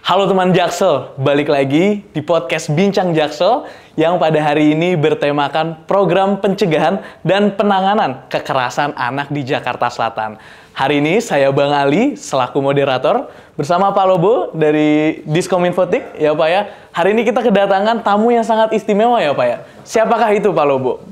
Halo teman Jaksel, balik lagi di podcast Bincang Jaksel yang pada hari ini bertemakan program pencegahan dan penanganan kekerasan anak di Jakarta Selatan. Hari ini saya Bang Ali selaku moderator bersama Pak Lobo dari Diskominfotik ya Pak ya. Hari ini kita kedatangan tamu yang sangat istimewa ya Pak ya. Siapakah itu Pak Lobo?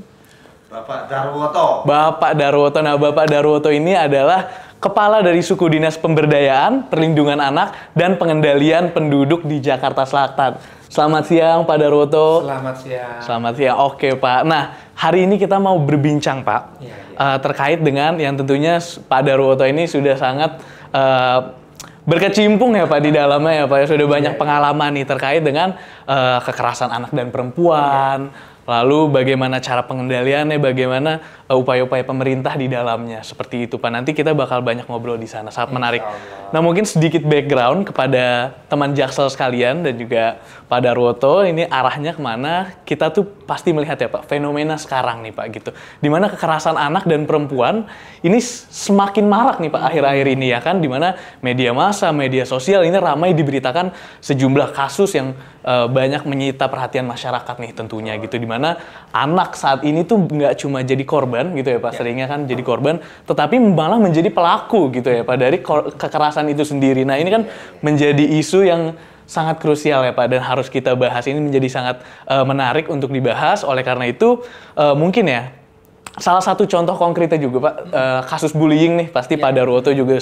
Bapak Darwoto. Bapak Darwoto. Nah, Bapak Darwoto ini adalah Kepala dari Suku Dinas Pemberdayaan, Perlindungan Anak, dan Pengendalian Penduduk di Jakarta Selatan. Selamat siang Pak Darwoto. Selamat siang. Selamat siang. Oke Pak. Nah, hari ini kita mau berbincang Pak terkait dengan yang tentunya Pak Darwoto ini sudah sangat berkecimpung ya Pak di dalamnya ya Pak. Sudah banyak pengalaman nih terkait dengan kekerasan anak dan perempuan. Lalu bagaimana cara pengendaliannya, bagaimana upaya-upaya pemerintah di dalamnya. Seperti itu Pak. Nanti kita bakal banyak ngobrol di sana. Sangat menarik. Nah mungkin sedikit background kepada teman Jaksel sekalian dan juga Pak Darwoto. Ini arahnya kemana, kita tuh pasti melihat ya Pak, fenomena sekarang nih Pak gitu. Dimana kekerasan anak dan perempuan ini semakin marak nih Pak akhir-akhir ini ya kan. Dimana media massa, media sosial ini ramai diberitakan sejumlah kasus yang banyak menyita perhatian masyarakat nih tentunya gitu. Dimana anak saat ini tuh nggak cuma jadi korban gitu ya Pak, seringnya kan jadi korban, tetapi malah menjadi pelaku gitu ya Pak dari kekerasan itu sendiri. Nah ini kan menjadi isu yang sangat krusial ya Pak dan harus kita bahas. Ini menjadi sangat menarik untuk dibahas. Oleh karena itu mungkin ya salah satu contoh konkretnya juga Pak, kasus bullying nih pasti Pak Darwoto juga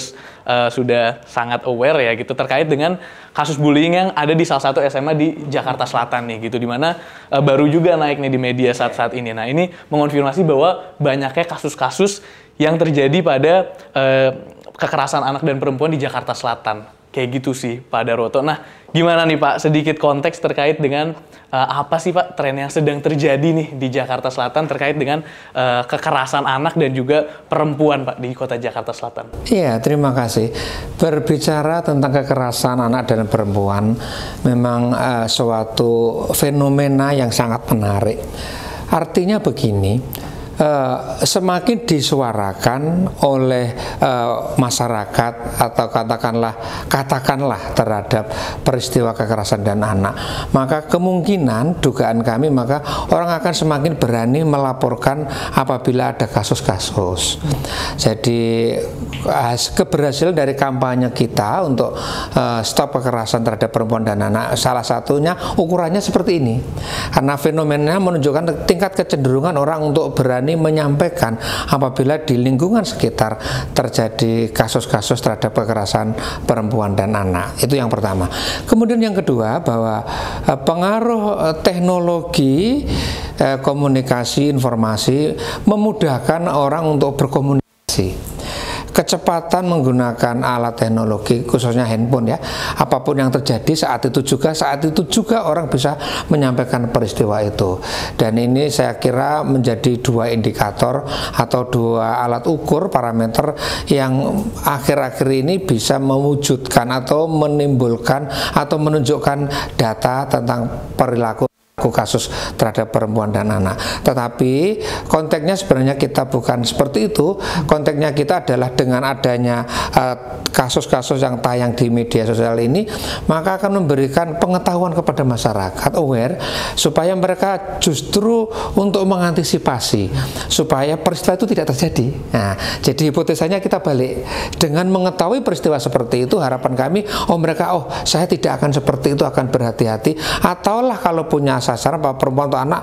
sudah sangat aware ya gitu terkait dengan kasus bullying yang ada di salah satu SMA di Jakarta Selatan nih gitu, dimana baru juga naik nih di media saat-saat ini. Nah ini mengonfirmasi bahwa banyaknya kasus-kasus yang terjadi pada kekerasan anak dan perempuan di Jakarta Selatan. Kayak gitu sih Pak Darwoto. Nah gimana nih Pak, sedikit konteks terkait dengan apa sih Pak tren yang sedang terjadi nih di Jakarta Selatan terkait dengan kekerasan anak dan juga perempuan Pak di kota Jakarta Selatan. Iya, terima kasih. Berbicara tentang kekerasan anak dan perempuan memang suatu fenomena yang sangat menarik. Artinya begini, semakin disuarakan oleh masyarakat atau katakanlah terhadap peristiwa kekerasan dan anak, maka kemungkinan dugaan kami maka orang akan semakin berani melaporkan apabila ada kasus-kasus. Jadi keberhasilan dari kampanye kita untuk stop kekerasan terhadap perempuan dan anak salah satunya ukurannya seperti ini, karena fenomenanya menunjukkan tingkat kecenderungan orang untuk berani menyampaikan apabila di lingkungan sekitar terjadi kasus-kasus terhadap kekerasan perempuan dan anak. Itu yang pertama. Kemudian yang kedua, bahwa pengaruh teknologi komunikasi informasi memudahkan orang untuk berkomunikasi. Kecepatan menggunakan alat teknologi khususnya handphone ya, apapun yang terjadi saat itu juga orang bisa menyampaikan peristiwa itu. Dan ini saya kira menjadi dua indikator atau dua alat ukur parameter yang akhir-akhir ini bisa mewujudkan atau menimbulkan atau menunjukkan data tentang perilaku kasus terhadap perempuan dan anak. Tetapi konteksnya sebenarnya kita bukan seperti itu. Konteksnya kita adalah dengan adanya kasus-kasus yang tayang di media sosial ini, maka akan memberikan pengetahuan kepada masyarakat aware supaya mereka justru untuk mengantisipasi supaya peristiwa itu tidak terjadi. Nah, jadi hipotesanya kita balik, dengan mengetahui peristiwa seperti itu harapan kami mereka saya tidak akan seperti itu, akan berhati-hati, ataulah kalau punya sasaran perempuan atau anak,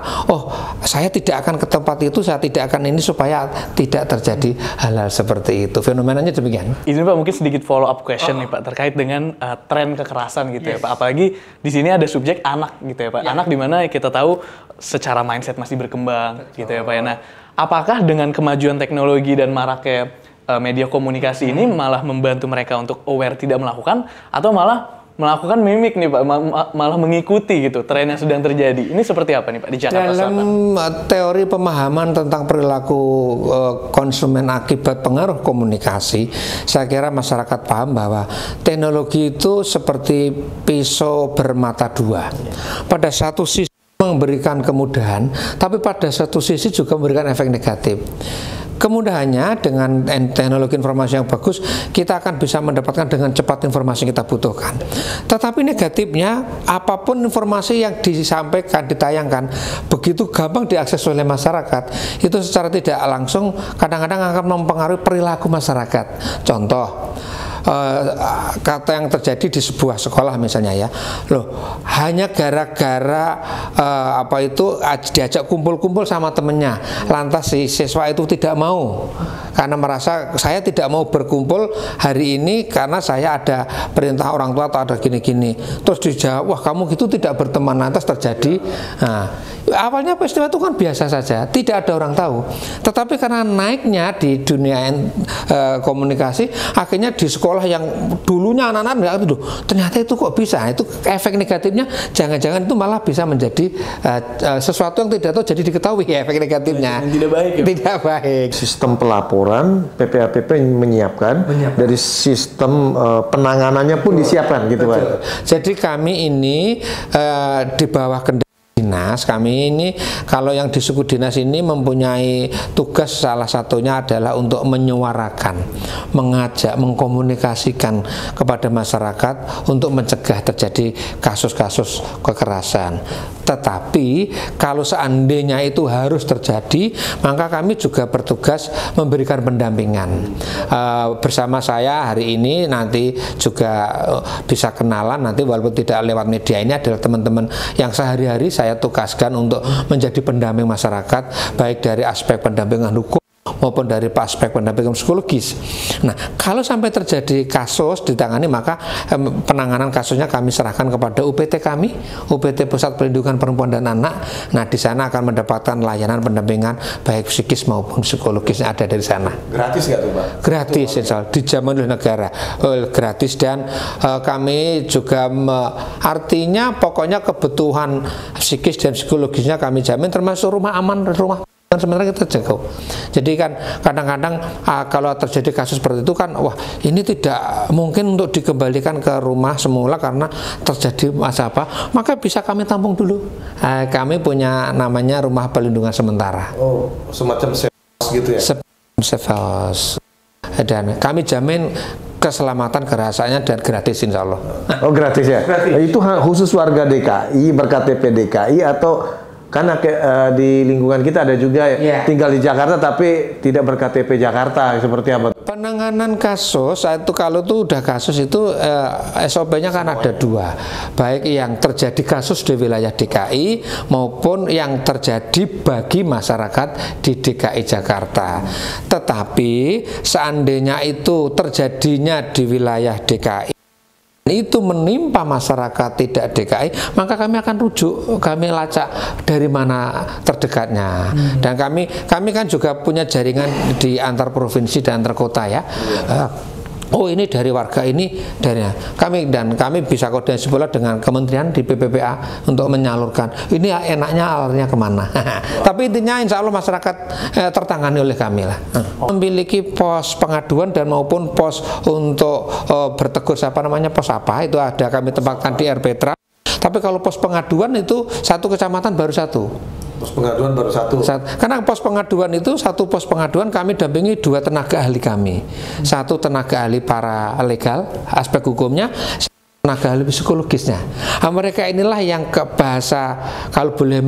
saya tidak akan ke tempat itu, saya tidak akan ini, supaya tidak terjadi hal-hal seperti itu. Fenomenanya demikian. Izin Pak, mungkin sedikit follow up question nih Pak terkait dengan tren kekerasan gitu ya Pak. Apalagi di sini ada subjek anak gitu ya Pak. Anak di mana kita tahu secara mindset masih berkembang gitu ya Pak ya. Nah, apakah dengan kemajuan teknologi dan maraknya media komunikasi ini malah membantu mereka untuk aware tidak melakukan, atau malah melakukan mimik nih Pak, malah mengikuti gitu tren yang sedang terjadi? Ini seperti apa nih Pak di Jakarta Selatan? Dalam teori pemahaman tentang perilaku konsumen akibat pengaruh komunikasi, saya kira masyarakat paham bahwa teknologi itu seperti pisau bermata dua. Pada satu sisi memberikan kemudahan, tapi pada satu sisi juga memberikan efek negatif. Kemudahannya dengan teknologi informasi yang bagus, kita akan bisa mendapatkan dengan cepat informasi yang kita butuhkan. Tetapi negatifnya, apapun informasi yang disampaikan, ditayangkan, begitu gampang diakses oleh masyarakat, itu secara tidak langsung kadang-kadang akan mempengaruhi perilaku masyarakat. Contoh, kata yang terjadi di sebuah sekolah misalnya ya, loh hanya gara-gara diajak kumpul-kumpul sama temennya, lantas si siswa itu tidak mau karena merasa saya tidak mau berkumpul hari ini karena saya ada perintah orang tua atau ada gini-gini, terus dijawab, wah kamu gitu tidak berteman, lantas terjadi. Nah, awalnya peristiwa itu kan biasa saja, tidak ada orang tahu, tetapi karena naiknya di dunia komunikasi, akhirnya di sekolah yang dulunya anak-anak nggak itu, ternyata itu kok bisa. Itu efek negatifnya, jangan-jangan itu malah bisa menjadi sesuatu yang tidak tahu jadi diketahui ya, efek negatifnya. Tidak baik ya? Tidak baik. Sistem pelaporan PPAPP menyiapkan, dari sistem penanganannya pun disiapkan gitu Pak. Jadi kami ini di bawah kendali dinas, kami ini kalau yang di suku dinas ini mempunyai tugas salah satunya adalah untuk menyuarakan, mengajak, mengkomunikasikan kepada masyarakat untuk mencegah terjadi kasus-kasus kekerasan. Tetapi kalau seandainya itu harus terjadi, maka kami juga bertugas memberikan pendampingan. Bersama saya hari ini nanti juga bisa kenalan, nanti walaupun tidak lewat media, ini adalah teman-teman yang sehari-hari saya tugaskan untuk menjadi pendamping masyarakat, baik dari aspek pendampingan hukum maupun dari aspek pendampingan psikologis. Nah, kalau sampai terjadi kasus ditangani, maka penanganan kasusnya kami serahkan kepada UPT kami, UPT Pusat Perlindungan Perempuan dan Anak. Nah, di sana akan mendapatkan layanan pendampingan baik psikis maupun psikologisnya ada dari sana. Gratis nggak tuh Pak? Gratis, insya Allah, dijamin oleh negara, gratis. Dan kami juga artinya pokoknya kebutuhan psikis dan psikologisnya kami jamin, termasuk rumah aman, rumah sebenarnya kita jaga. Jadi kan kadang-kadang kalau terjadi kasus seperti itu kan, wah ini tidak mungkin untuk dikembalikan ke rumah semula karena terjadi apa, maka bisa kami tampung dulu. Kami punya namanya rumah perlindungan sementara. Oh, semacam sewas gitu ya? Sewas. Dan kami jamin keselamatan, kerahasaannya, dan gratis insya Allah. Oh gratis ya? Gratis. Itu khusus warga DKI, berKTP DKI, atau karena di lingkungan kita ada juga tinggal di Jakarta tapi tidak berKTP Jakarta, seperti apa? Penanganan kasus itu kalau itu udah kasus itu SOP-nya kan ada dua, baik yang terjadi kasus di wilayah DKI maupun yang terjadi bagi masyarakat di DKI Jakarta. Tetapi seandainya itu terjadinya di wilayah DKI itu menimpa masyarakat tidak DKI, maka kami akan rujuk, kami lacak dari mana terdekatnya. Dan kami kan juga punya jaringan di antar provinsi dan antar kota ya. Oh ini dari warga ini, dari kami, dan kami bisa koordinasi pula dengan kementerian di PPPA untuk menyalurkan ini enaknya alurnya kemana. Tapi intinya insya Allah masyarakat tertangani oleh kami lah. Memiliki pos pengaduan dan maupun pos untuk bertegur pos apa itu ada kami tempatkan di RPtra. Tapi kalau pos pengaduan itu satu kecamatan baru satu. Pos pengaduan baru satu. Karena pos pengaduan itu satu pos pengaduan kami dampingi dua tenaga ahli kami. Satu tenaga ahli para legal aspek hukumnya, tenaga ahli psikologisnya. Mereka inilah yang ke bahasa kalau boleh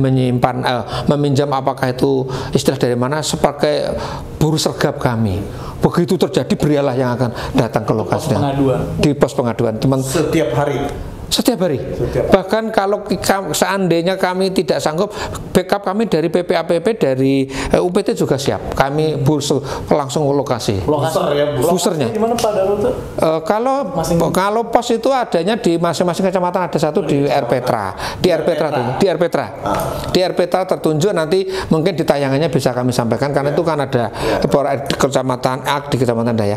meminjam apakah itu istilah dari mana, sebagai buru sergap kami. Begitu terjadi belialah yang akan datang ke lokasinya. Di pos pengaduan teman setiap hari. Setiap hari. Bahkan kalau seandainya kami tidak sanggup, backup kami dari PPAPP, dari UPT juga siap. Kami langsung ke lokasi. Busernya. Gimana Pak Darul tuh? Kalau pos itu adanya di masing-masing kecamatan, ada satu di RPtra. Di RPtra tertunjuk, nanti mungkin di tayangannya bisa kami sampaikan karena itu kan ada kecamatan di Kecamatan Daya.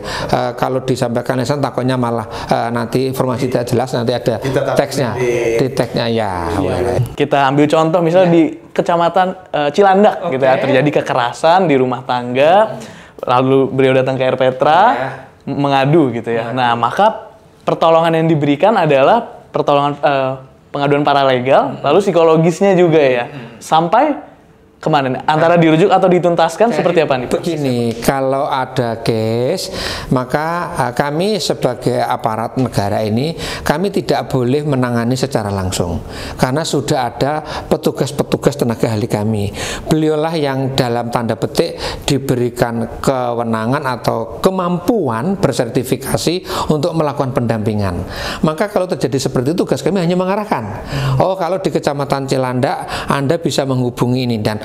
Kalau disampaikan lesan takutnya malah nanti informasi tidak jelas, nanti ada teksnya, di teksnya ya. Kita ambil contoh misalnya di Kecamatan Cilandak gitu ya, terjadi kekerasan di rumah tangga, lalu beliau datang ke RPtra mengadu gitu ya. Nah, maka pertolongan yang diberikan adalah pertolongan pengaduan paralegal, lalu psikologisnya juga ya. Sampai kemana nih? Antara dirujuk atau dituntaskan seperti apa nih Pak? Begini, kalau ada case, maka kami sebagai aparat negara ini, kami tidak boleh menangani secara langsung. Karena sudah ada petugas-petugas tenaga ahli kami. Beliaulah yang dalam tanda petik diberikan kewenangan atau kemampuan bersertifikasi untuk melakukan pendampingan. Maka kalau terjadi seperti itu, tugas kami hanya mengarahkan. Oh, kalau di Kecamatan Cilandak, Anda bisa menghubungi ini. Dan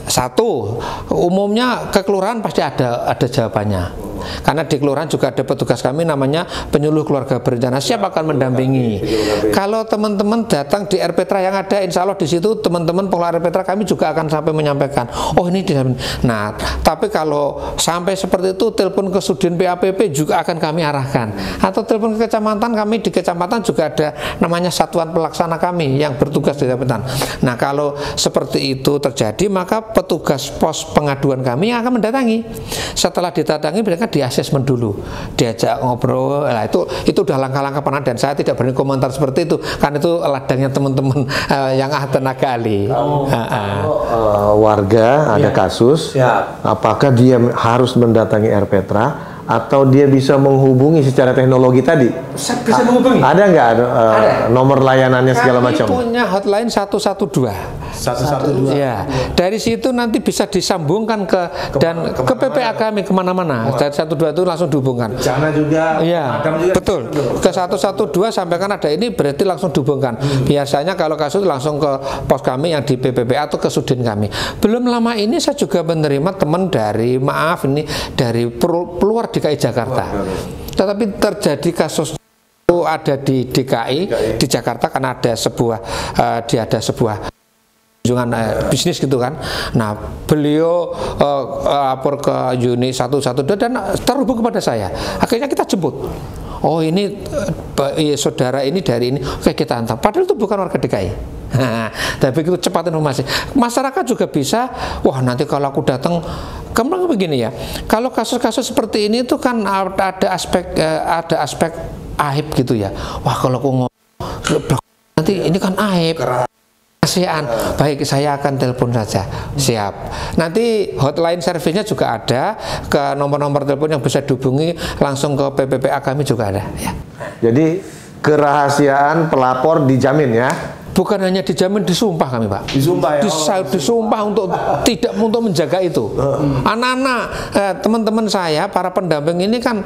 satu, umumnya ke kelurahan pasti ada jawabannya. Karena di kelurahan juga ada petugas kami namanya penyuluh keluarga berencana, siap akan mendampingi. Kalau teman-teman datang di RPTRA yang ada, insya Allah di situ teman-teman pengelola RPTRA kami juga akan sampai menyampaikan, oh ini nah, tapi kalau sampai seperti itu, telepon ke Sudin PAPP juga akan kami arahkan, atau telepon ke kecamatan. Kami di kecamatan juga ada namanya satuan pelaksana kami yang bertugas di kecamatan. Nah, kalau seperti itu terjadi, maka petugas pos pengaduan kami yang akan mendatangi. Setelah didatangi, mereka di asesmen dulu, diajak ngobrol. Nah, itu udah langkah-langkah penanganan, dan saya tidak berani komentar seperti itu, karena itu ladangnya teman-teman yang tenaga ahli. Warga ada kasus, apakah dia harus mendatangi RPTRA atau dia bisa menghubungi secara teknologi tadi? Bisa menghubungi. Ada nggak nomor layanannya segala macam? Kami punya hotline 112. 112. Ya, dari situ nanti bisa disambungkan ke PPA kami kemana-mana. Dari 112 itu langsung dihubungkan. Sana juga. Iya, betul. Ke 112 sampai kan ada ini berarti langsung dihubungkan. Biasanya kalau kasus langsung ke pos kami yang di PPPA atau ke Sudin kami. Belum lama ini saya juga menerima teman dari dari luar DKI Jakarta. Tetapi terjadi kasus itu ada di DKI di Jakarta, karena ada sebuah kunjungan bisnis gitu kan. Nah, beliau lapor ke unit 112 dan terhubung kepada saya. Akhirnya kita jemput. Oh, ini saudara ini dari ini. Oke, kita antar. Padahal itu bukan warga DKI. Tapi itu cepat informasi. Masyarakat juga bisa. Wah, nanti kalau aku datang, kemana begini ya. Kalau kasus-kasus seperti ini itu kan ada aspek aib gitu ya. Wah, kalau aku ngomong nanti ini kan aib. Kasihan. Baik, saya akan telepon saja. Siap. Nanti hotline service-nya juga ada, ke nomor-nomor telepon yang bisa dihubungi langsung ke PPPA kami juga ada. Ya. Jadi kerahasiaan pelapor dijamin ya? Bukan hanya dijamin, disumpah kami Pak. Disumpah ya? Disumpah untuk menjaga itu. Anak-anak, teman-teman saya, para pendamping ini kan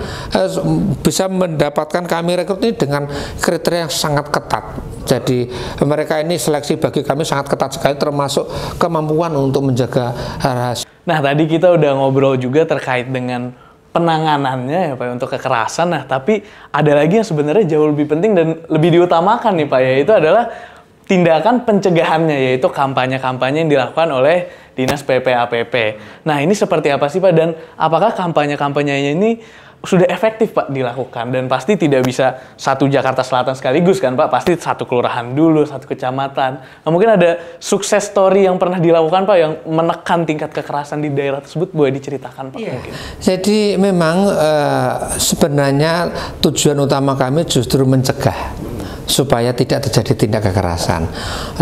bisa mendapatkan kami rekrut ini dengan kriteria yang sangat ketat. Jadi mereka ini seleksi bagi kami sangat ketat sekali, termasuk kemampuan untuk menjaga rahasia. Nah, tadi kita udah ngobrol juga terkait dengan penanganannya ya Pak untuk kekerasan. Nah, tapi ada lagi yang sebenarnya jauh lebih penting dan lebih diutamakan nih Pak, yaitu adalah tindakan pencegahannya, yaitu kampanye-kampanye yang dilakukan oleh Dinas PPAPP. Nah, ini seperti apa sih Pak, dan apakah kampanye-kampanyenya ini sudah efektif Pak dilakukan? Dan pasti tidak bisa satu Jakarta Selatan sekaligus kan Pak, pasti satu kelurahan dulu, satu kecamatan. Nah, mungkin ada sukses story yang pernah dilakukan Pak yang menekan tingkat kekerasan di daerah tersebut, boleh diceritakan Pak? Mungkin. Jadi memang sebenarnya tujuan utama kami justru mencegah supaya tidak terjadi tindak kekerasan.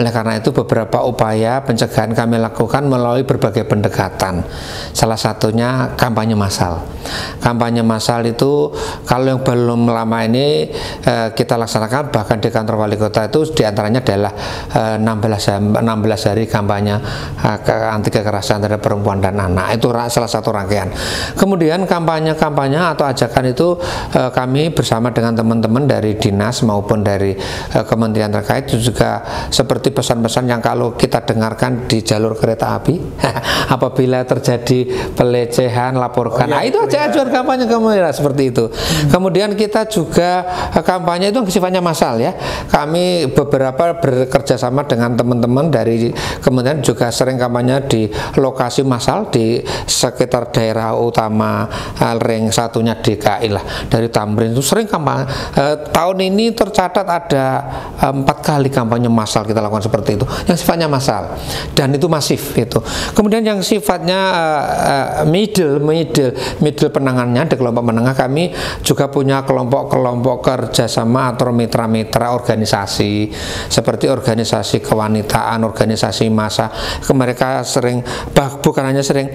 Oleh karena itu beberapa upaya pencegahan kami lakukan melalui berbagai pendekatan. Salah satunya kampanye massal. Kampanye massal itu kalau yang belum lama ini kita laksanakan, bahkan di kantor wali kota itu diantaranya adalah 16 hari kampanye anti kekerasan terhadap perempuan dan anak. Itu salah satu rangkaian. Kemudian kampanye-kampanye atau ajakan itu kami bersama dengan teman-teman dari dinas maupun dari kementerian terkait juga seperti pesan-pesan yang kalau kita dengarkan di jalur kereta api apabila terjadi pelecehan laporkan. Nah, itu aja ajuan kampanye seperti itu. Kemudian kita juga kampanye itu sifatnya massal ya. Kami beberapa bekerja sama dengan teman-teman dari kementerian juga sering kampanye di lokasi massal di sekitar daerah utama ring satunya DKI lah, dari Tamrin itu sering kampanye. Tahun ini tercatat ada 4 kali kampanye massal kita lakukan seperti itu, yang sifatnya massal dan itu masif itu. Kemudian yang sifatnya middle penanganannya di kelompok menengah, kami juga punya kelompok-kelompok kerjasama atau mitra-mitra organisasi seperti organisasi kewanitaan, organisasi massa. Mereka sering, bukan hanya sering,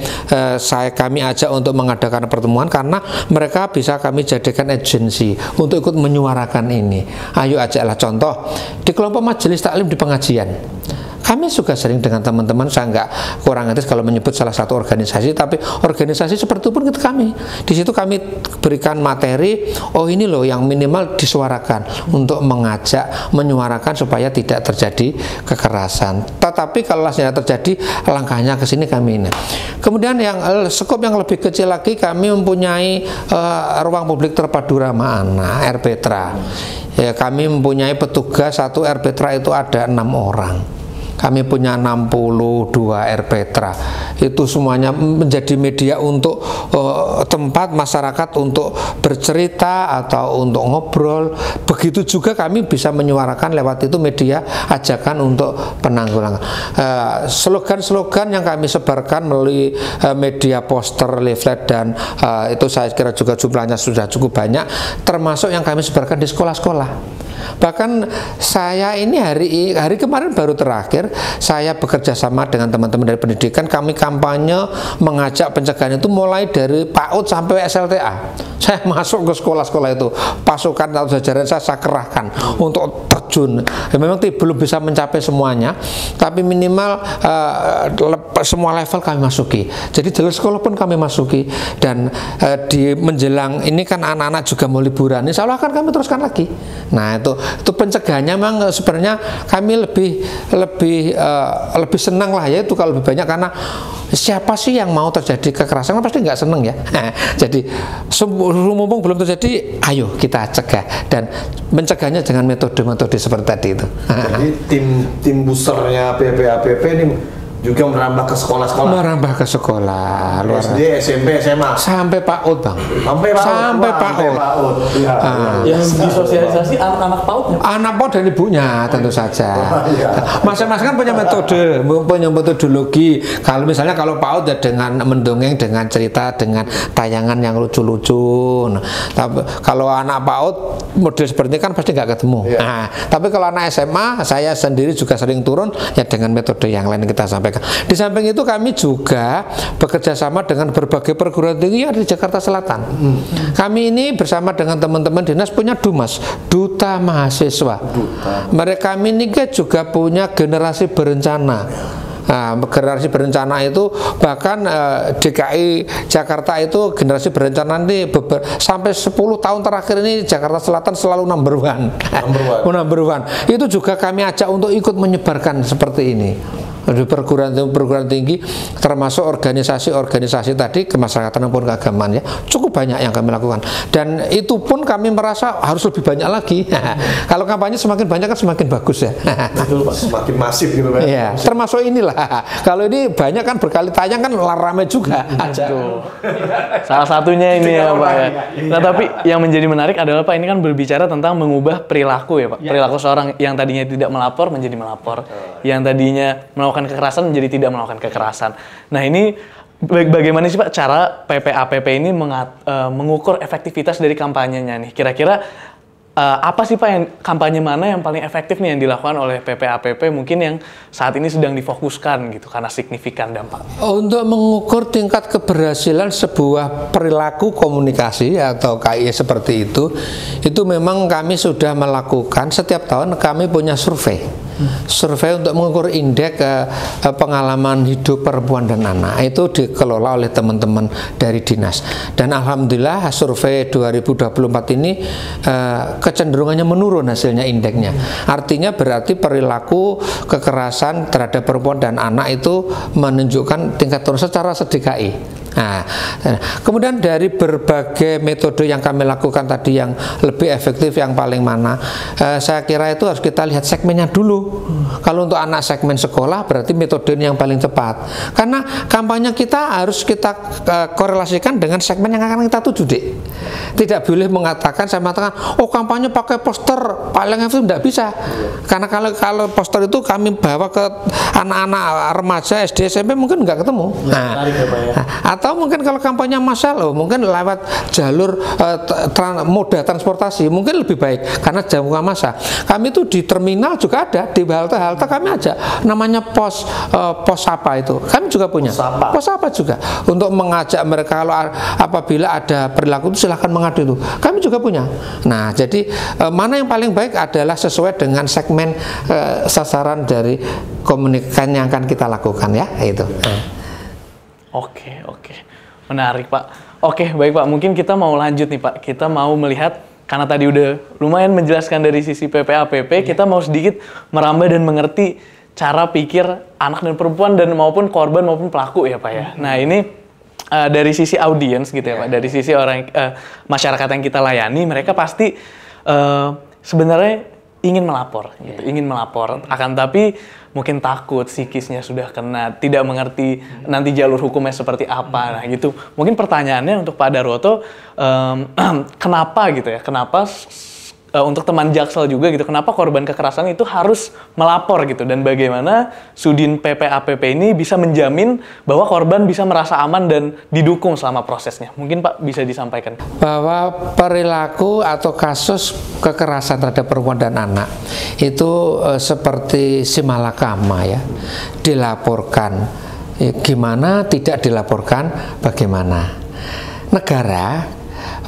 kami ajak untuk mengadakan pertemuan karena mereka bisa kami jadikan agensi untuk ikut menyuarakan ini. Ayo ajaklah, contoh di kelompok majelis taklim di pengajian, kami juga sering dengan teman-teman, saya nggak kurang etis kalau menyebut salah satu organisasi, tapi organisasi seperti itu pun kami di situ kami berikan materi, oh ini loh yang minimal disuarakan untuk mengajak menyuarakan supaya tidak terjadi kekerasan. Tetapi kalau sudah terjadi, langkahnya ke sini kami ini. Kemudian yang skop yang lebih kecil lagi, kami mempunyai ruang publik terpadu ramah anak RPTRA. Ya, kami mempunyai petugas, satu RPTRA itu ada 6 orang. Kami punya 62 RPTRA. Itu semuanya menjadi media untuk tempat masyarakat untuk bercerita atau untuk ngobrol. Begitu juga kami bisa menyuarakan lewat itu media ajakan untuk penanggulangan. Slogan-slogan yang kami sebarkan melalui media poster, leaflet, dan itu saya kira juga jumlahnya sudah cukup banyak, termasuk yang kami sebarkan di sekolah-sekolah. Bahkan saya ini hari kemarin baru terakhir saya bekerja sama dengan teman-teman dari pendidikan, kami kampanye mengajak pencegahan itu mulai dari PAUD sampai SLTA. Saya masuk ke sekolah-sekolah itu, pasukan atau jajaran saya kerahkan untuk terjun. Ya, memang belum bisa mencapai semuanya, tapi minimal semua level kami masuki. Jadi jalur sekolah pun kami masuki, dan di menjelang ini kan anak-anak juga mau liburan, insya Allah akan kami teruskan lagi. Nah itu pencegahannya memang sebenarnya kami lebih senang lah ya itu kalau lebih banyak, karena siapa sih yang mau terjadi kekerasan, kan pasti nggak seneng ya. Jadi mumpung belum terjadi, ayo kita cegah, dan mencegahnya dengan metode-metode seperti tadi itu. Jadi tim boosternya PPAPP ini juga merambah ke sekolah-sekolah. Merambah ke sekolah, SD, SMP, SMA, sampai PAUD, Bang. Sampai PAUD. Ya. Yang disosialisasi anak-anak PAUD. Anak PAUD dan ibunya tentu saja. Masing-masing kan punya metodologi. Kalau misalnya kalau PAUD ya dengan mendongeng, dengan cerita, dengan tayangan yang lucu-lucu. Nah, tapi kalau anak PAUD model seperti ini kan pasti nggak ketemu. Nah, tapi kalau anak SMA, saya sendiri juga sering turun ya dengan metode yang lain kita sampaikan. Di samping itu kami juga bekerja sama dengan berbagai perguruan tinggi yang ada di Jakarta Selatan. Kami ini bersama dengan teman-teman dinas punya Dumas, Duta Mahasiswa. Mereka ini juga punya generasi berencana. Nah, generasi berencana itu bahkan DKI Jakarta itu generasi berencana nanti sampai 10 tahun terakhir ini Jakarta Selatan selalu number one. Itu juga kami ajak untuk ikut menyebarkan seperti ini. Di perguruan tinggi, termasuk organisasi-organisasi tadi kemasyarakatan maupun keagamaan ya, cukup banyak yang kami lakukan, dan itu pun kami merasa harus lebih banyak lagi. Kalau kampanye semakin banyak kan semakin bagus ya. Betul, Pak. Semakin masif gitu kan. Ya, termasuk inilah. Kalau ini banyak kan berkali tayang kan ramai juga. Salah satunya ini ya Pak ya. Nah tapi yang menjadi menarik adalah Pak, ini kan berbicara tentang mengubah perilaku ya Pak. Perilaku seorang yang tadinya tidak melapor menjadi melapor, yang tadinya melakukan kekerasan menjadi tidak melakukan kekerasan. Nah ini bagaimana sih Pak cara PPAPP ini mengukur efektivitas dari kampanyenya nih? Kira-kira apa sih Pak yang kampanye mana yang paling efektif nih yang dilakukan oleh PPAPP mungkin yang saat ini sedang difokuskan gitu karena signifikan dampak? Untuk mengukur tingkat keberhasilan sebuah perilaku komunikasi atau KI seperti itu memang kami sudah melakukan setiap tahun kami punya survei. Survei untuk mengukur indeks pengalaman hidup perempuan dan anak itu dikelola oleh teman-teman dari dinas, dan alhamdulillah survei 2024 ini kecenderungannya menurun hasilnya indeksnya. Artinya berarti perilaku kekerasan terhadap perempuan dan anak itu menunjukkan tingkat turun secara DKI. Nah, kemudian dari berbagai metode yang kami lakukan tadi yang lebih efektif yang paling mana, saya kira itu harus kita lihat segmennya dulu. Kalau untuk anak segmen sekolah berarti metode yang paling tepat. Karena kampanye kita harus kita korelasikan dengan segmen yang akan kita tuju, Dik. Tidak boleh mengatakan, saya mengatakan, oh kampanye pakai poster paling efektif, tidak bisa. Karena kalau poster itu kami bawa ke anak-anak remaja SD SMP mungkin nggak ketemu. Atau mungkin kalau kampanye massal, mungkin lewat jalur moda transportasi mungkin lebih baik karena jangkauan massa. Kami itu di terminal juga ada, di halte-halte kami ajak namanya pos apa itu. Kami juga punya pos apa juga untuk mengajak mereka kalau apabila ada perilaku itu silahkan mengadu itu. Kami juga punya. Nah, jadi mana yang paling baik adalah sesuai dengan segmen sasaran dari komunikasi yang akan kita lakukan ya, itu. Oke, menarik Pak. Oke, baik Pak, mungkin kita mau lanjut nih Pak. Kita mau melihat, karena tadi udah lumayan menjelaskan dari sisi PPAPP, kita mau sedikit merambah dan mengerti cara pikir anak dan perempuan dan maupun korban maupun pelaku ya Pak ya. Nah ini dari sisi audiens gitu ya Pak, dari sisi orang masyarakat yang kita layani, mereka pasti sebenarnya ingin melapor, gitu. Ingin melapor, akan tapi mungkin takut, psikisnya sudah kena, tidak mengerti nanti jalur hukumnya seperti apa, nah gitu. Mungkin pertanyaannya untuk Pak Darwoto, kenapa gitu ya, kenapa untuk teman Jaksel juga gitu, kenapa korban kekerasan itu harus melapor gitu, dan bagaimana Sudin PPAPP ini bisa menjamin bahwa korban bisa merasa aman dan didukung selama prosesnya. Mungkin Pak bisa disampaikan. Bahwa perilaku atau kasus kekerasan terhadap perempuan dan anak itu seperti simalakama ya, dilaporkan. Gimana tidak dilaporkan, bagaimana? Negara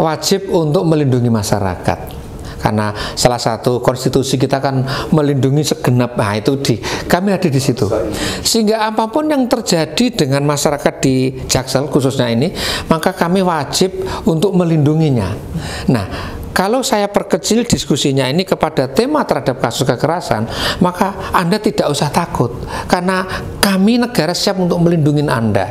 wajib untuk melindungi masyarakat. Karena salah satu konstitusi kita kan melindungi segenap, nah itu kami ada di situ. Sehingga apapun yang terjadi dengan masyarakat di Jaksel khususnya ini, maka kami wajib untuk melindunginya. Nah, kalau saya perkecil diskusinya ini kepada tema terhadap kasus kekerasan, maka Anda tidak usah takut, karena kami negara siap untuk melindungi Anda.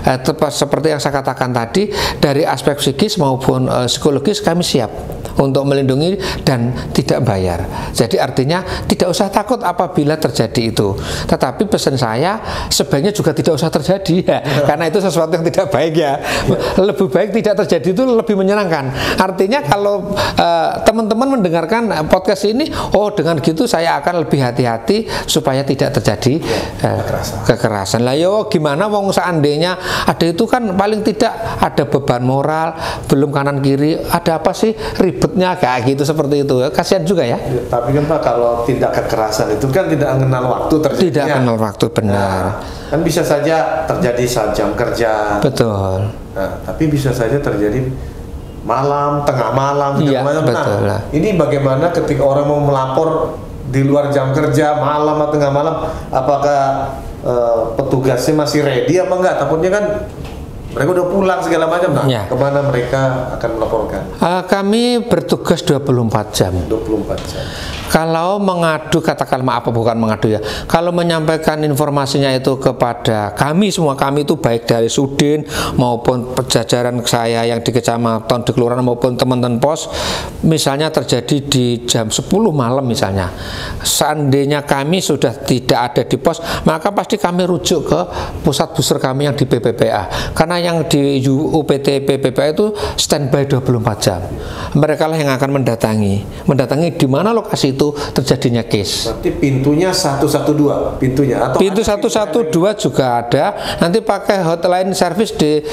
Tepat seperti yang saya katakan tadi, dari aspek psikis maupun psikologis kami siap untuk melindungi dan tidak bayar. Jadi artinya tidak usah takut apabila terjadi itu. Tetapi pesan saya sebaiknya juga tidak usah terjadi ya, karena itu sesuatu yang tidak baik ya. Lebih baik tidak terjadi, itu lebih menyenangkan. Artinya kalau teman-teman mendengarkan podcast ini, oh dengan gitu saya akan lebih hati-hati supaya tidak terjadi kekerasan. Lah yo gimana wong seandainya ada itu kan paling tidak ada beban moral, belum kanan kiri, ada apa sih ribetnya kayak gitu, seperti itu. Kasihan juga ya. Tapi kan Pak, kalau tindak kekerasan itu kan tidak mengenal waktu terjadinya. Tidak mengenal waktu, benar. Nah, kan bisa saja terjadi saat jam kerja. Betul. Nah, tapi bisa saja terjadi malam, tengah malam, iya, betul. Nah, ini bagaimana ketika orang mau melapor di luar jam kerja, malam atau tengah malam, apakah petugasnya masih ready apa enggak? Takutnya kan mereka udah pulang segala macam, nah ya. Kemana mereka akan melaporkan? Kami bertugas 24 jam. 24 jam. Kalau mengadu, katakan maaf bukan mengadu ya, kalau menyampaikan informasinya itu kepada kami semua, kami itu baik dari Sudin maupun jajaran saya yang di kecamatan, di kelurahan maupun teman-teman pos, misalnya terjadi di jam 10 malam misalnya, seandainya kami sudah tidak ada di pos, maka pasti kami rujuk ke pusat booster kami yang di PPPA, karena yang di UPT PPPA itu standby 24 jam. Mereka lah yang akan mendatangi di mana lokasi itu terjadinya case. Berarti pintunya 112 pintunya, atau pintu 112 juga ada. Nanti pakai hotline service di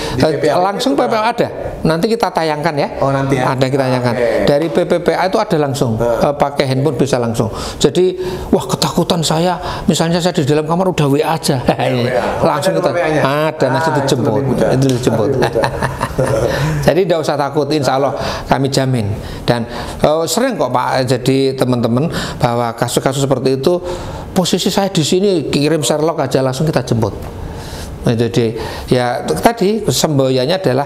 langsung PPPA ada. Nanti kita tayangkan ya. Oh nanti ya. Ada kita tayangkan. Dari PPPA itu ada langsung. Pakai handphone bisa langsung. Jadi wah ketakutan saya. Misalnya saya di dalam kamar udah WA aja. Langsung kita ada nasi dijemput. Itu dijemput. Jadi tidak usah takut. Insya Allah kami jamin. Dan sering kok Pak. Jadi teman-teman bahwa kasus-kasus seperti itu, posisi saya di sini kirim Sherlock aja langsung kita jemput. Jadi ya tadi semboyannya adalah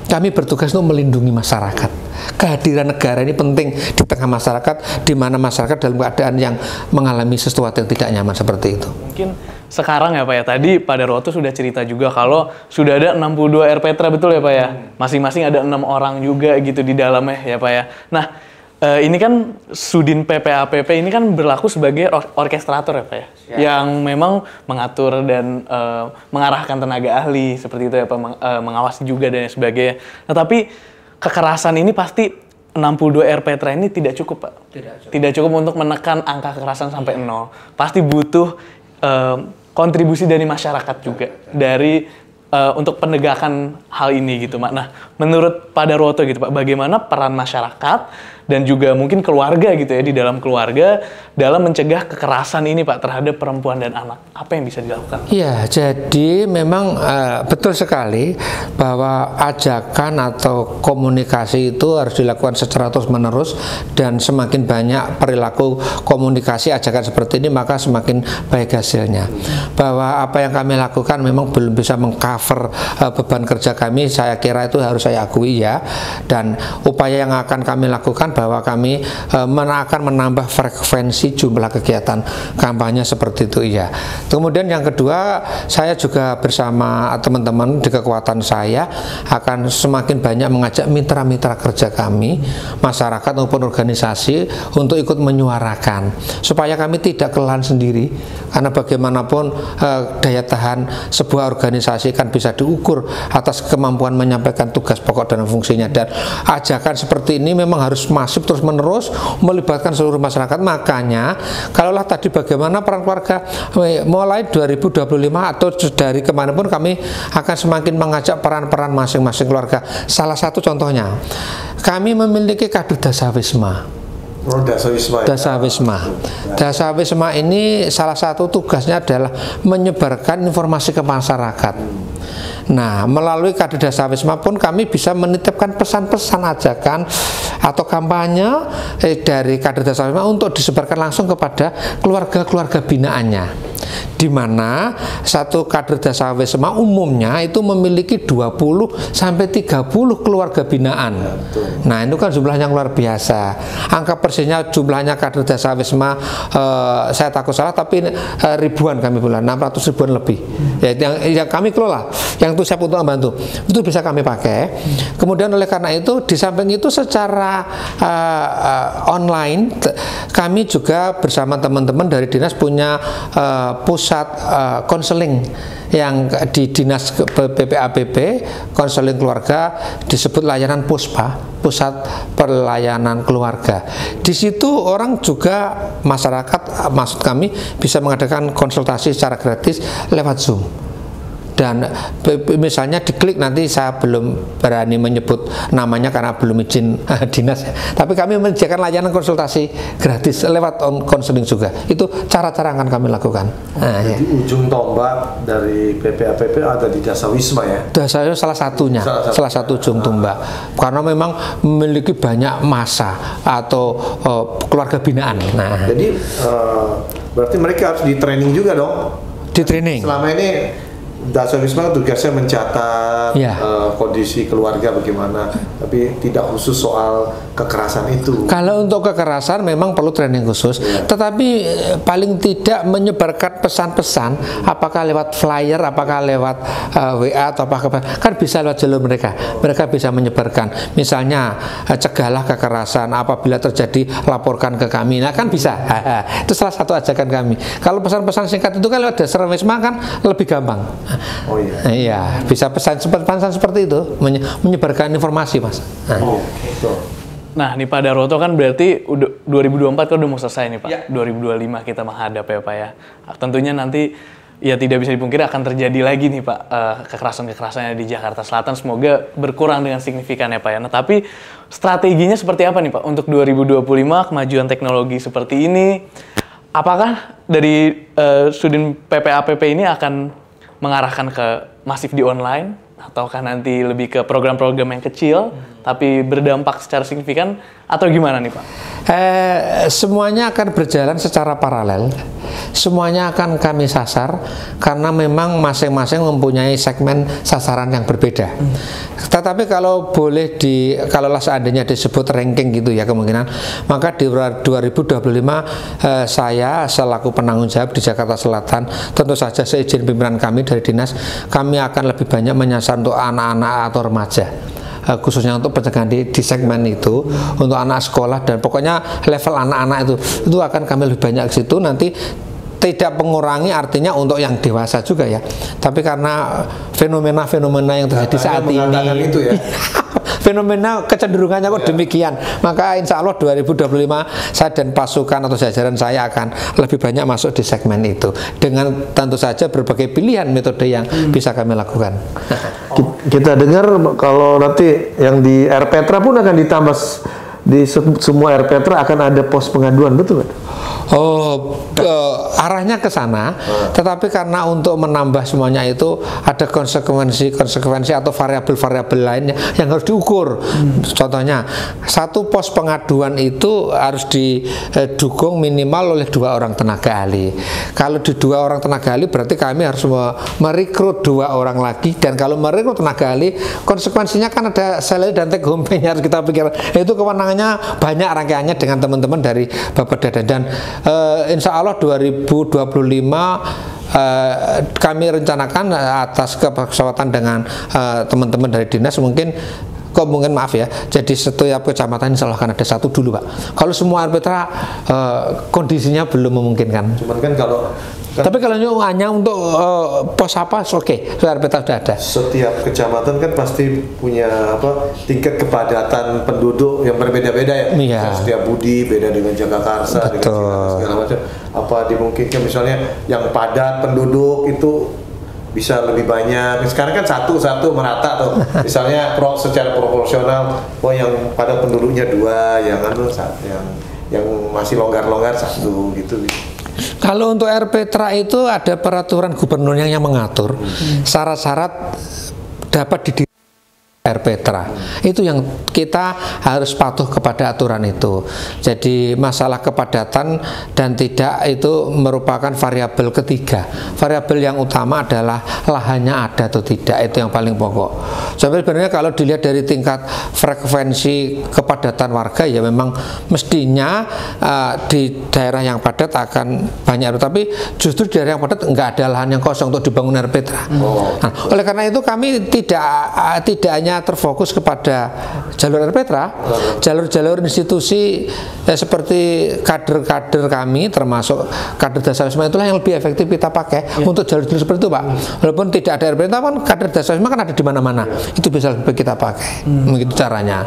kami bertugas untuk melindungi masyarakat. Kehadiran negara ini penting di tengah masyarakat, di mana masyarakat dalam keadaan yang mengalami sesuatu yang tidak nyaman seperti itu. Mungkin sekarang ya Pak ya, tadi Pak Darwoto sudah cerita juga kalau sudah ada 62 RPTRA, betul ya Pak ya? Masing-masing ada 6 orang juga gitu di dalamnya ya Pak ya. Nah, ini kan Sudin PPAPP ini kan berlaku sebagai orkestrator ya Pak ya? Yang memang mengatur dan mengarahkan tenaga ahli seperti itu ya Pak, mengawasi juga dan sebagainya. Nah, tapi kekerasan ini pasti 62 RPTRA ini tidak cukup Pak. Tidak cukup untuk menekan angka kekerasan sampai 0. Pasti butuh kontribusi dari masyarakat juga dari untuk penegakan hal ini gitu Pak. Nah, menurut Pak Darwoto gitu Pak, bagaimana peran masyarakat dan juga mungkin keluarga gitu ya, di dalam keluarga dalam mencegah kekerasan ini Pak terhadap perempuan dan anak? Apa yang bisa dilakukan? Ya, jadi memang betul sekali bahwa ajakan atau komunikasi itu harus dilakukan secara terus-menerus, dan semakin banyak perilaku komunikasi ajakan seperti ini maka semakin baik hasilnya. Bahwa apa yang kami lakukan memang belum bisa mengcover beban kerja kami, saya kira itu harus saya akui ya, dan upaya yang akan kami lakukan bahwa kami akan menambah frekuensi jumlah kegiatan kampanye seperti itu ya. Kemudian yang kedua, saya juga bersama teman-teman di kekuatan saya akan semakin banyak mengajak mitra-mitra kerja kami, masyarakat maupun organisasi untuk ikut menyuarakan supaya kami tidak kelelahan sendiri, karena bagaimanapun daya tahan sebuah organisasi kan bisa diukur atas kemampuan menyampaikan tugas pokok dan fungsinya, dan ajakan seperti ini memang harus masuk terus menerus melibatkan seluruh masyarakat. Makanya kalaulah tadi bagaimana peran keluarga mulai 2025 atau dari kemana pun kami akan semakin mengajak peran-peran masing-masing keluarga. Salah satu contohnya, kami memiliki Kadut Dasawisma. Dasawisma ini salah satu tugasnya adalah menyebarkan informasi ke masyarakat. Nah, melalui Kadut Dasawisma pun kami bisa menitipkan pesan-pesan ajakan atau kampanye dari Kadut Dasawisma untuk disebarkan langsung kepada keluarga-keluarga binaannya, di mana satu Kadut Dasawisma umumnya itu memiliki 20 sampai 30 keluarga binaan. Nah, itu kan jumlahnya luar biasa. Angka persisnya jumlahnya Kadut Dasawisma saya takut salah, tapi ribuan kami bilang, 600 ribuan lebih. Ya, yang kami kelola, yang itu siap untuk membantu, itu bisa kami pakai. Kemudian oleh karena itu, di samping itu secara online kami juga bersama teman-teman dari dinas punya pusat konseling yang di dinas PPAPP, konseling keluarga, disebut layanan PUSPA, pusat pelayanan keluarga. Di situ orang juga, masyarakat maksud kami, bisa mengadakan konsultasi secara gratis lewat Zoom. Dan misalnya diklik, nanti saya belum berani menyebut namanya karena belum izin dinas, tapi kami menyediakan layanan konsultasi gratis lewat konseling juga. Itu cara-cara yang akan kami lakukan. Jadi ujung tombak dari PPAPP ada di Dasawisma ya? Dasawisma salah satu ujung tombak, karena memang memiliki banyak masa atau keluarga binaan. Nah, jadi berarti mereka harus di training juga dong? Di training. Selama ini Dasawisma tugasnya mencatat kondisi keluarga bagaimana, tapi tidak khusus soal kekerasan itu. Kalau untuk kekerasan memang perlu training khusus, tetapi paling tidak menyebarkan pesan-pesan, apakah lewat flyer, apakah lewat WA atau apa, kan bisa lewat jalur mereka. Mereka bisa menyebarkan, misalnya cegahlah kekerasan, apabila terjadi laporkan ke kami. Nah, kan bisa. Itu salah satu ajakan kami. Kalau pesan-pesan singkat itu kan lewat Dasawisma kan lebih gampang. Oh iya. Iya, bisa pesan seperti itu, menyebarkan informasi, Mas. Nah, nih Pak Darwoto kan berarti 2024 kan udah mau selesai nih Pak. 2025 kita menghadap ya Pak ya. Tentunya nanti ya tidak bisa dipungkiri akan terjadi lagi nih Pak kekerasan-kekerasannya di Jakarta Selatan. Semoga berkurang dengan signifikan ya Pak ya. Nah, tapi strateginya seperti apa nih Pak untuk 2025 kemajuan teknologi seperti ini? Apakah dari Sudin PPAPP ini akan mengarahkan ke masif di online, ataukah nanti lebih ke program-program yang kecil tapi berdampak secara signifikan atau gimana nih Pak? Semuanya akan berjalan secara paralel, semuanya akan kami sasar karena memang masing-masing mempunyai segmen sasaran yang berbeda. Tetapi kalau boleh kalaulah seandainya disebut ranking gitu ya kemungkinan, maka di 2025 saya selaku penanggung jawab di Jakarta Selatan, tentu saja seizin pimpinan kami dari dinas, kami akan lebih banyak menyasar untuk anak-anak atau remaja, khususnya untuk pencegahan di segmen itu, untuk anak sekolah dan pokoknya level anak-anak itu akan kami lebih banyak ke situ. Nanti tidak mengurangi artinya untuk yang dewasa juga ya, tapi karena fenomena-fenomena yang terjadi saat ini itu ya. fenomena kecenderungannya kok demikian, maka insya Allah 2025 saya dan pasukan atau jajaran saya akan lebih banyak masuk di segmen itu dengan tentu saja berbagai pilihan metode yang bisa kami lakukan. Kita dengar kalau nanti yang di RPetra pun akan ditambah, di semua RPetra akan ada pos pengaduan, betul nggak? Arahnya ke sana, tetapi karena untuk menambah semuanya itu ada konsekuensi atau variabel-variabel lainnya yang harus diukur. Contohnya, satu pos pengaduan itu harus didukung minimal oleh 2 orang tenaga ahli. Kalau di 2 orang tenaga ahli berarti kami harus merekrut 2 orang lagi, dan kalau merekrut tenaga ahli konsekuensinya kan ada salary dan take home pay-nya harus kita pikir. Itu kewenangannya banyak rangkaiannya dengan teman-teman dari Bapeda, dan insya Allah 2025 kami rencanakan atas kesepakatan dengan teman-teman dari dinas mungkin maaf ya, jadi setiap kecamatan insya Allah akan ada 1 dulu Pak. Kalau semua RPetra kondisinya belum memungkinkan. Cuman kan tapi kalau hanya untuk pos apa, oke, RPetra sudah ada. Setiap kecamatan kan pasti punya tingkat kepadatan penduduk yang berbeda-beda ya. Iya. Setiap Budi beda dengan Jagakarsa, dengan segala macam. Apa dimungkinkan misalnya yang padat penduduk itu bisa lebih banyak. Sekarang kan satu merata tuh. Misalnya secara proporsional, yang pada penduduknya 2, yang masih longgar-longgar 1 gitu. Kalau untuk RPetra itu ada peraturan gubernurnya yang mengatur syarat-syarat dapat didirikan RPetra. Itu yang kita harus patuh kepada aturan itu. Jadi masalah kepadatan dan tidak itu merupakan variabel ketiga. Variabel yang utama adalah lahannya ada atau tidak, itu yang paling pokok. Sebenarnya kalau dilihat dari tingkat frekuensi kepadatan warga ya memang mestinya di daerah yang padat akan banyak, tapi justru di daerah yang padat enggak ada lahan yang kosong untuk dibangun RPetra. Nah, oleh karena itu kami tidak hanya terfokus kepada jalur RPetra, jalur-jalur institusi seperti kader-kader kami termasuk kader Dasawisma itulah yang lebih efektif kita pakai untuk jalur-jalur seperti itu Pak. Walaupun tidak ada RPetra kan kader Dasawisma kan ada di mana-mana, itu bisa lebih kita pakai. Begitu caranya.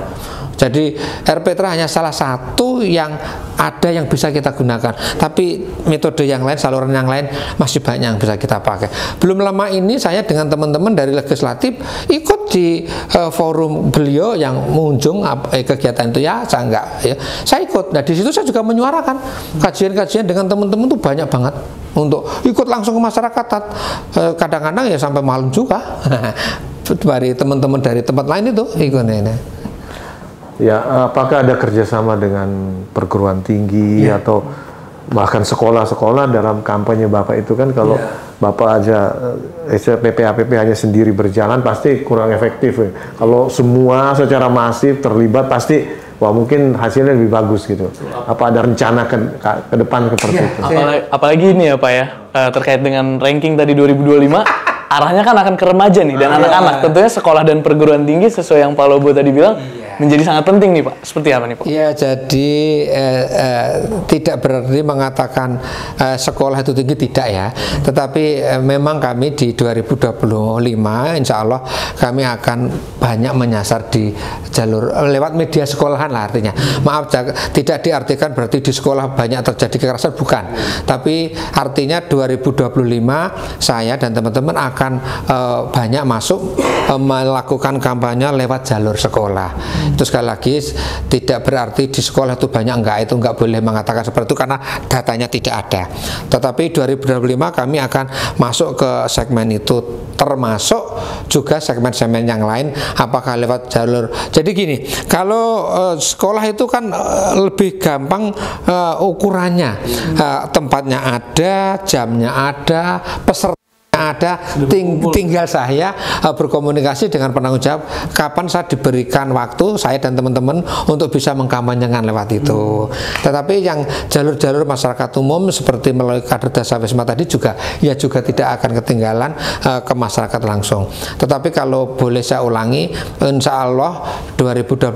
Jadi RPetra hanya salah satu yang ada yang bisa kita gunakan, tapi metode yang lain, saluran yang lain masih banyak yang bisa kita pakai. Belum lama ini saya dengan teman-teman dari legislatif ikut di forum beliau yang mengunjung kegiatan itu ya, saya ikut. Nah di situ saya juga menyuarakan kajian-kajian dengan teman-teman itu banyak banget untuk ikut langsung ke masyarakat. Kadang-kadang ya sampai malam juga dari teman-teman dari tempat lain itu ikut ini. Ya, apakah ada kerjasama dengan perguruan tinggi atau bahkan sekolah-sekolah dalam kampanye Bapak itu kan kalau Bapak aja PPAPP hanya sendiri berjalan pasti kurang efektif. Kalau semua secara masif terlibat pasti mungkin hasilnya lebih bagus gitu. Apa ada rencana ke depan seperti itu? Apalagi ini ya Pak ya, terkait dengan ranking tadi 2025, arahnya kan akan ke remaja nih dan anak-anak. Tentunya sekolah dan perguruan tinggi sesuai yang Pak Lobo tadi bilang menjadi sangat penting nih Pak. Seperti apa nih Pak? Ya, jadi tidak berarti mengatakan sekolah itu tinggi, tidak ya. Tetapi memang kami di 2025 insya Allah kami akan banyak menyasar di jalur lewat media sekolahan lah artinya. Maaf, tidak diartikan berarti di sekolah banyak terjadi kekerasan, bukan. Tapi artinya 2025 saya dan teman-teman akan banyak masuk melakukan kampanye lewat jalur sekolah. Itu sekali lagi tidak berarti di sekolah itu banyak, enggak, itu enggak boleh mengatakan seperti itu karena datanya tidak ada. Tetapi 2025 kami akan masuk ke segmen itu, termasuk juga segmen-segmen yang lain apakah lewat jalur. Jadi gini, kalau sekolah itu kan lebih gampang ukurannya, tempatnya ada, jamnya ada, peserta ada, tinggal saya berkomunikasi dengan penanggung jawab kapan saya diberikan waktu, saya dan teman-teman untuk bisa mengkampanyekan lewat itu. Tetapi yang jalur-jalur masyarakat umum seperti melalui kader Dasa Wisma tadi juga tidak akan ketinggalan ke masyarakat langsung. Tetapi kalau boleh saya ulangi, insya Allah 2025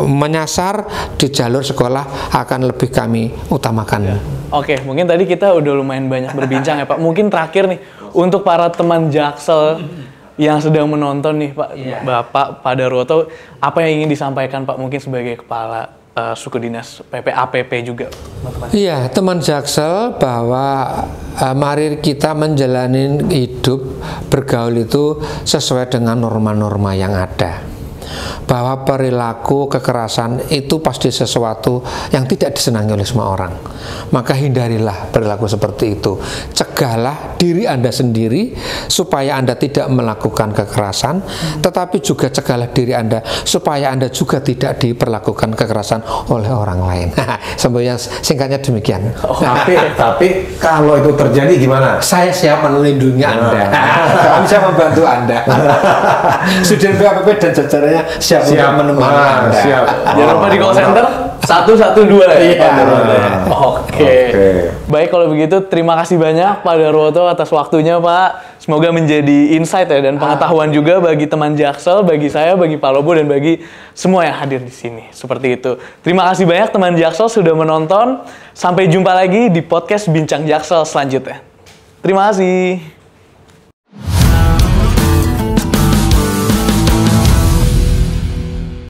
menyasar di jalur sekolah akan lebih kami utamakan. Oke, mungkin tadi kita udah lumayan banyak berbincang ya Pak. Mungkin terakhir nih, untuk para teman Jaksel yang sedang menonton nih Pak, Bapak Darwoto, apa yang ingin disampaikan Pak mungkin sebagai Kepala Suku Dinas PPAPP juga? Iya, teman Jaksel, bahwa mari kita menjalani hidup bergaul itu sesuai dengan norma-norma yang ada. Bahwa perilaku kekerasan itu pasti sesuatu yang tidak disenangi oleh semua orang. Maka hindarilah perilaku seperti itu. Cegahlah diri Anda sendiri supaya Anda tidak melakukan kekerasan, tetapi juga cegahlah diri Anda supaya Anda juga tidak diperlakukan kekerasan oleh orang lain. Sebenarnya singkatnya demikian. Tapi kalau itu terjadi gimana? Saya siap melindungi Anda. Kami bisa membantu Anda. Sudin PPAPP dan jajarannya siap menemani Anda. Siap. Jangan lupa di call center 112 ya. Iya. Oke. Baik, kalau begitu terima kasih banyak Pak Darwoto atas waktunya Pak. Semoga menjadi insight ya dan pengetahuan juga bagi teman Jaksel, bagi saya, bagi Pak Lobo dan bagi semua yang hadir di sini. Seperti itu. Terima kasih banyak teman Jaksel sudah menonton. Sampai jumpa lagi di podcast Bincang Jaksel selanjutnya. Terima kasih.